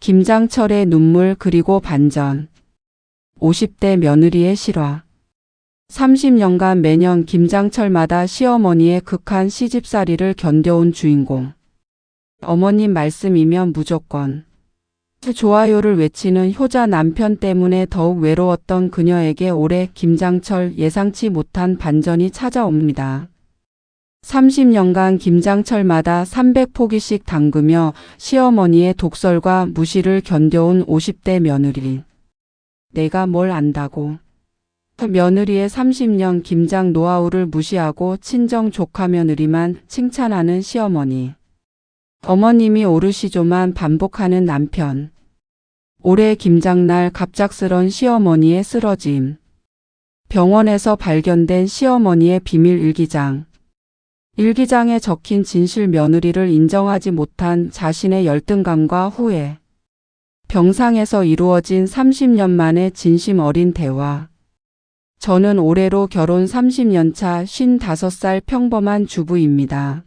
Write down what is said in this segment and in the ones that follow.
김장철의 눈물 그리고 반전. 50대 며느리의 실화. 30년간 매년 김장철마다 시어머니의 극한 시집살이를 견뎌온 주인공. 어머님 말씀이면 무조건 좋아요를 외치는 효자 남편 때문에 더욱 외로웠던 그녀에게 올해 김장철 예상치 못한 반전이 찾아옵니다. 30년간 김장철마다 300포기씩 담그며 시어머니의 독설과 무시를 견뎌온 50대 며느리. 내가 뭘 안다고. 며느리의 30년 김장 노하우를 무시하고 친정 조카 며느리만 칭찬하는 시어머니. 어머님이 오르시조만 반복하는 남편. 올해 김장날 갑작스런 시어머니의 쓰러짐. 병원에서 발견된 시어머니의 비밀 일기장. 일기장에 적힌 진실 며느리를 인정하지 못한 자신의 열등감과 후회. 병상에서 이루어진 30년 만의 진심 어린 대화. 저는 올해로 결혼 30년 차 55살 평범한 주부입니다.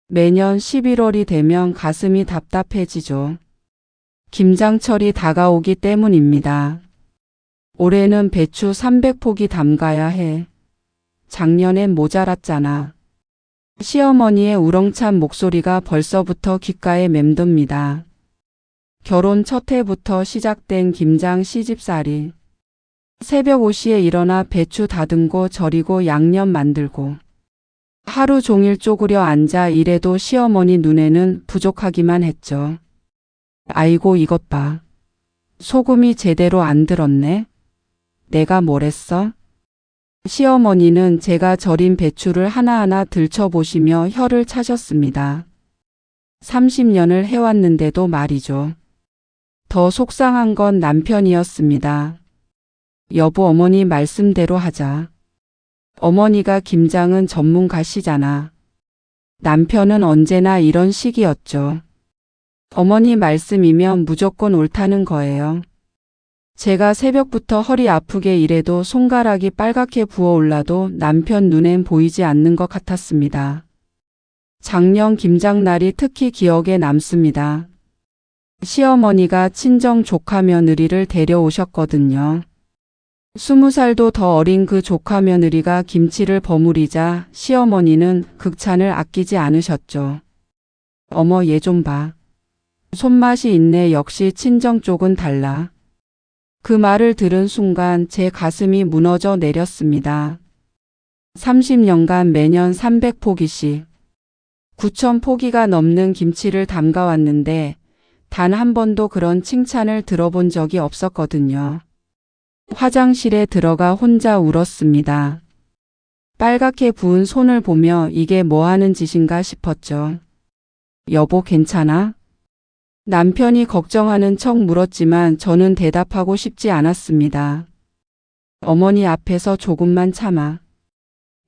매년 11월이 되면 가슴이 답답해지죠. 김장철이 다가오기 때문입니다. 올해는 배추 300포기 담가야 해. 작년엔 모자랐잖아. 시어머니의 우렁찬 목소리가 벌써부터 귓가에 맴돕니다. 결혼 첫 해부터 시작된 김장 시집살이. 새벽 5시에 일어나 배추 다듬고 절이고 양념 만들고. 하루 종일 쪼그려 앉아 일해도 시어머니 눈에는 부족하기만 했죠. 아이고 이것 봐. 소금이 제대로 안 들었네. 내가 뭘 했어? 시어머니는 제가 절인 배추를 하나하나 들춰보시며 혀를 차셨습니다. 30년을 해왔는데도 말이죠. 더 속상한 건 남편이었습니다. 여보 어머니 말씀대로 하자. 어머니가 김장은 전문가시잖아. 남편은 언제나 이런 식이었죠. 어머니 말씀이면 무조건 옳다는 거예요. 제가 새벽부터 허리 아프게 일해도 손가락이 빨갛게 부어올라도 남편 눈엔 보이지 않는 것 같았습니다. 작년 김장날이 특히 기억에 남습니다. 시어머니가 친정 조카 며느리를 데려오셨거든요. 20살도 더 어린 그 조카 며느리가 김치를 버무리자 시어머니는 극찬을 아끼지 않으셨죠. 어머 얘 좀 봐. 손맛이 있네. 역시 친정 쪽은 달라. 그 말을 들은 순간 제 가슴이 무너져 내렸습니다. 30년간 매년 300포기씩 9,000포기가 넘는 김치를 담가왔는데 단 한 번도 그런 칭찬을 들어본 적이 없었거든요. 화장실에 들어가 혼자 울었습니다. 빨갛게 부은 손을 보며 이게 뭐 하는 짓인가 싶었죠. 여보 괜찮아? 남편이 걱정하는 척 물었지만 저는 대답하고 싶지 않았습니다. 어머니 앞에서 조금만 참아.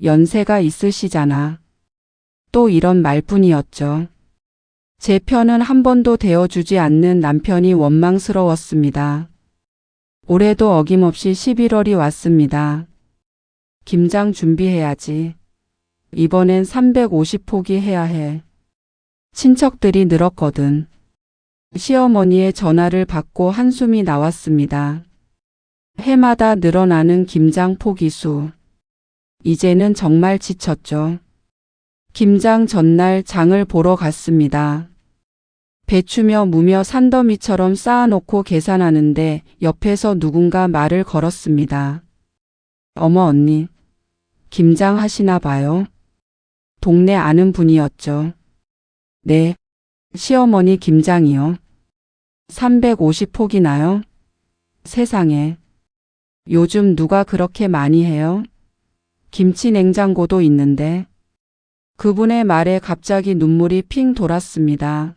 연세가 있으시잖아. 또 이런 말뿐이었죠. 제 편은 한 번도 대어주지 않는 남편이 원망스러웠습니다. 올해도 어김없이 11월이 왔습니다. 김장 준비해야지. 이번엔 350포기 해야 해. 친척들이 늘었거든. 시어머니의 전화를 받고 한숨이 나왔습니다. 해마다 늘어나는 김장 포기수. 이제는 정말 지쳤죠. 김장 전날 장을 보러 갔습니다. 배추며 무며 산더미처럼 쌓아놓고 계산하는데 옆에서 누군가 말을 걸었습니다. 어머 언니, 김장 하시나 봐요? 동네 아는 분이었죠. 네, 시어머니 김장이요. 350포기나요? 세상에. 요즘 누가 그렇게 많이 해요? 김치 냉장고도 있는데. 그분의 말에 갑자기 눈물이 핑 돌았습니다.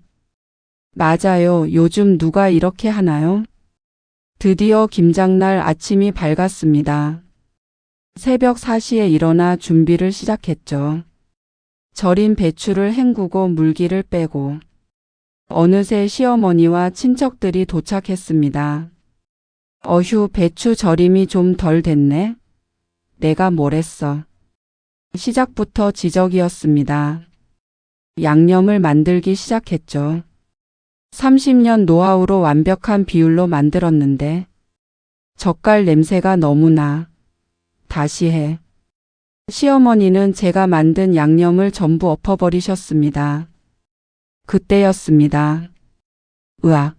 맞아요. 요즘 누가 이렇게 하나요? 드디어 김장날 아침이 밝았습니다. 새벽 4시에 일어나 준비를 시작했죠. 절인 배추를 헹구고 물기를 빼고. 어느새 시어머니와 친척들이 도착했습니다. 어휴, 배추 절임이 좀 덜 됐네. 내가 뭘 했어. 시작부터 지적이었습니다. 양념을 만들기 시작했죠. 30년 노하우로 완벽한 비율로 만들었는데 젓갈 냄새가 너무나. 다시 해. 시어머니는 제가 만든 양념을 전부 엎어버리셨습니다. 그때였습니다. 으악.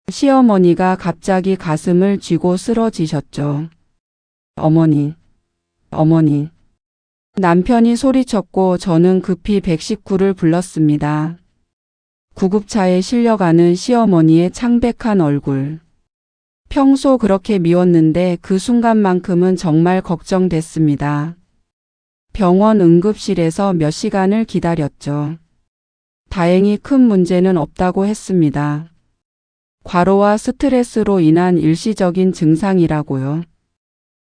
시어머니가 갑자기 가슴을 쥐고 쓰러지셨죠. 어머니, 어머니. 남편이 소리쳤고 저는 급히 119를 불렀습니다. 구급차에 실려가는 시어머니의 창백한 얼굴. 평소 그렇게 미웠는데 그 순간만큼은 정말 걱정됐습니다. 병원 응급실에서 몇 시간을 기다렸죠. 다행히 큰 문제는 없다고 했습니다. 과로와 스트레스로 인한 일시적인 증상이라고요.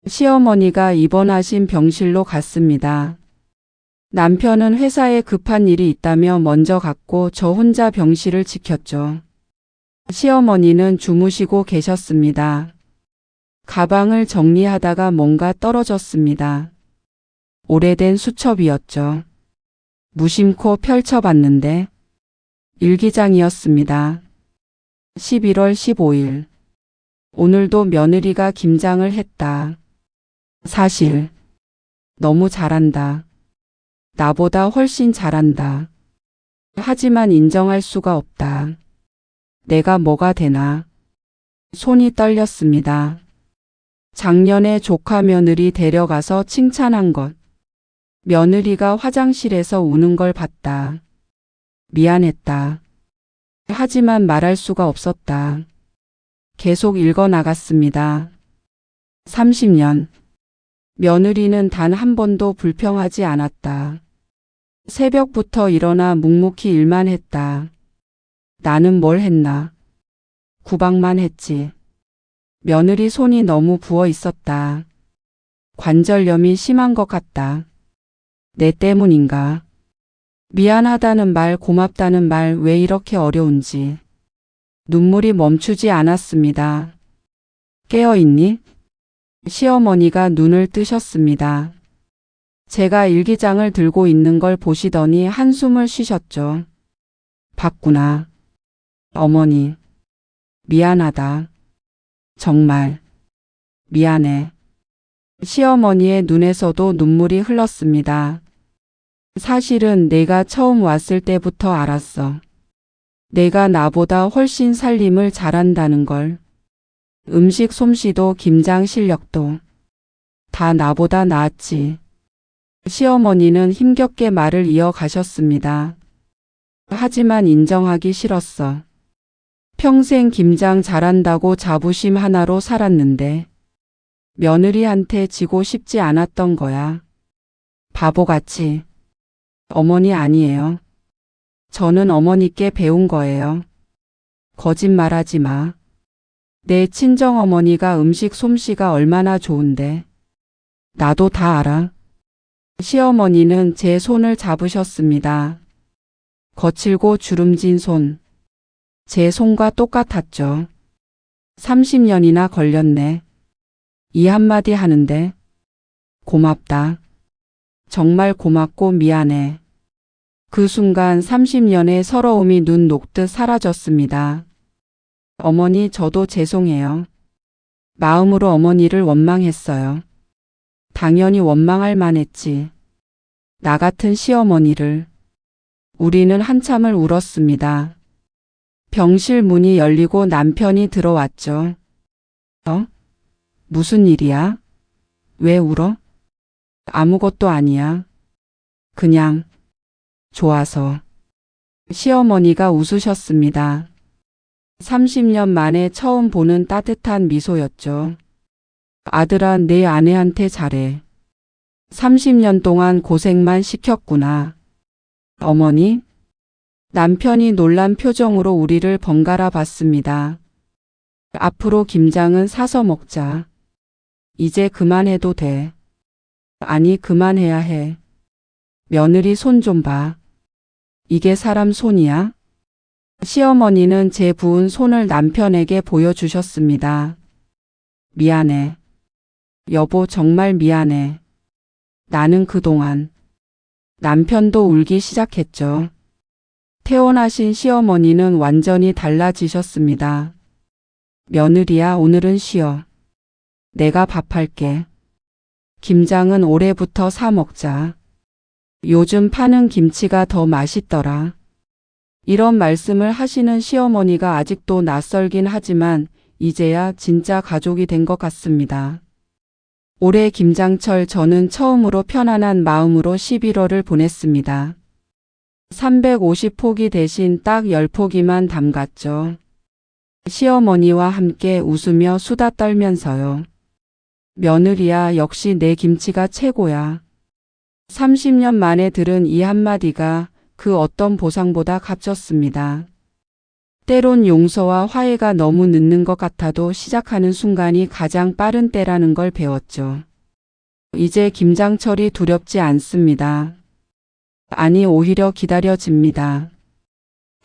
시어머니가 입원하신 병실로 갔습니다. 남편은 회사에 급한 일이 있다며 먼저 갔고 저 혼자 병실을 지켰죠. 시어머니는 주무시고 계셨습니다. 가방을 정리하다가 뭔가 떨어졌습니다. 오래된 수첩이었죠. 무심코 펼쳐봤는데 일기장이었습니다. 11월 15일. 오늘도 며느리가 김장을 했다. 사실 너무 잘한다. 나보다 훨씬 잘한다. 하지만 인정할 수가 없다. 내가 뭐가 되나. 손이 떨렸습니다. 작년에 조카 며느리 데려가서 칭찬한 것. 며느리가 화장실에서 우는 걸 봤다. 미안했다. 하지만 말할 수가 없었다. 계속 읽어 나갔습니다. 30년. 며느리는 단 한 번도 불평하지 않았다. 새벽부터 일어나 묵묵히 일만 했다. 나는 뭘 했나? 구박만 했지. 며느리 손이 너무 부어 있었다. 관절염이 심한 것 같다. 내 때문인가? 미안하다는 말, 고맙다는 말 왜 이렇게 어려운지. 눈물이 멈추지 않았습니다. 깨어있니? 시어머니가 눈을 뜨셨습니다. 제가 일기장을 들고 있는 걸 보시더니 한숨을 쉬셨죠. 봤구나. 어머니. 미안하다. 정말. 미안해. 시어머니의 눈에서도 눈물이 흘렀습니다. 사실은 내가 처음 왔을 때부터 알았어. 내가 나보다 훨씬 살림을 잘한다는 걸. 음식 솜씨도 김장 실력도 다 나보다 나았지. 시어머니는 힘겹게 말을 이어가셨습니다. 하지만 인정하기 싫었어. 평생 김장 잘한다고 자부심 하나로 살았는데 며느리한테 지고 싶지 않았던 거야. 바보같이. 어머니 아니에요. 저는 어머니께 배운 거예요. 거짓말하지 마. 내 친정어머니가 음식 솜씨가 얼마나 좋은데. 나도 다 알아. 시어머니는 제 손을 잡으셨습니다. 거칠고 주름진 손. 제 손과 똑같았죠. 30년이나 걸렸네. 이 한마디 하는데. 고맙다. 정말 고맙고 미안해. 그 순간 30년의 서러움이 눈 녹듯 사라졌습니다. 어머니, 저도 죄송해요. 마음으로 어머니를 원망했어요. 당연히 원망할 만했지. 나 같은 시어머니를. 우리는 한참을 울었습니다. 병실 문이 열리고 남편이 들어왔죠. 무슨 일이야? 왜 울어? 아무것도 아니야. 그냥 좋아서. 시어머니가 웃으셨습니다. 30년 만에 처음 보는 따뜻한 미소였죠. 아들아, 내 아내한테 잘해. 30년 동안 고생만 시켰구나. 어머니? 남편이 놀란 표정으로 우리를 번갈아 봤습니다. 앞으로 김장은 사서 먹자. 이제 그만해도 돼. 아니, 그만해야 해. 며느리 손 좀 봐. 이게 사람 손이야? 시어머니는 제 부은 손을 남편에게 보여주셨습니다. 미안해. 여보, 정말 미안해. 나는 그동안. 남편도 울기 시작했죠. 태어나신 시어머니는 완전히 달라지셨습니다. 며느리야, 오늘은 쉬어. 내가 밥할게. 김장은 올해부터 사 먹자. 요즘 파는 김치가 더 맛있더라. 이런 말씀을 하시는 시어머니가 아직도 낯설긴 하지만 이제야 진짜 가족이 된 것 같습니다. 올해 김장철 저는 처음으로 편안한 마음으로 11월을 보냈습니다. 350포기 대신 딱 10포기만 담갔죠. 시어머니와 함께 웃으며 수다 떨면서요. 며느리야, 역시 내 김치가 최고야. 30년 만에 들은 이 한마디가 그 어떤 보상보다 값졌습니다. 때론 용서와 화해가 너무 늦는 것 같아도 시작하는 순간이 가장 빠른 때라는 걸 배웠죠. 이제 김장철이 두렵지 않습니다. 아니, 오히려 기다려집니다.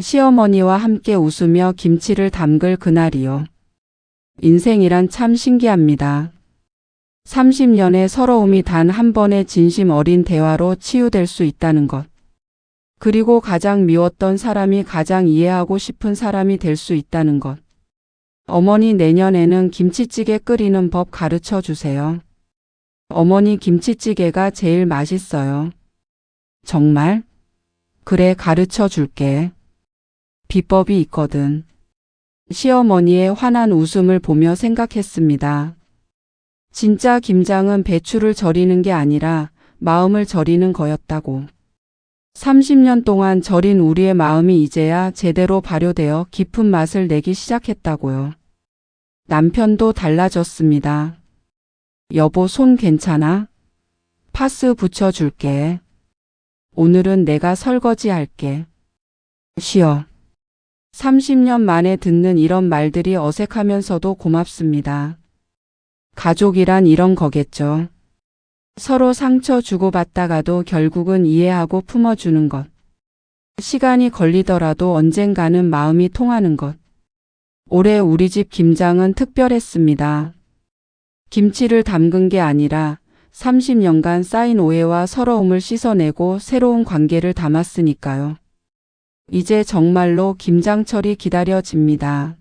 시어머니와 함께 웃으며 김치를 담글 그날이요. 인생이란 참 신기합니다. 30년의 서러움이 단 한 번의 진심 어린 대화로 치유될 수 있다는 것. 그리고 가장 미웠던 사람이 가장 이해하고 싶은 사람이 될 수 있다는 것. 어머니, 내년에는 김치찌개 끓이는 법 가르쳐 주세요. 어머니, 김치찌개가 제일 맛있어요. 정말? 그래, 가르쳐 줄게. 비법이 있거든. 시어머니의 환한 웃음을 보며 생각했습니다. 진짜 김장은 배추를 절이는 게 아니라 마음을 절이는 거였다고. 30년 동안 절인 우리의 마음이 이제야 제대로 발효되어 깊은 맛을 내기 시작했다고요. 남편도 달라졌습니다. 여보, 손 괜찮아? 파스 붙여줄게. 오늘은 내가 설거지 할게. 쉬어. 30년 만에 듣는 이런 말들이 어색하면서도 고맙습니다. 가족이란 이런 거겠죠. 서로 상처 주고받다가도 결국은 이해하고 품어주는 것. 시간이 걸리더라도 언젠가는 마음이 통하는 것. 올해 우리 집 김장은 특별했습니다. 김치를 담근 게 아니라 30년간 쌓인 오해와 서러움을 씻어내고 새로운 관계를 담았으니까요. 이제 정말로 김장철이 기다려집니다.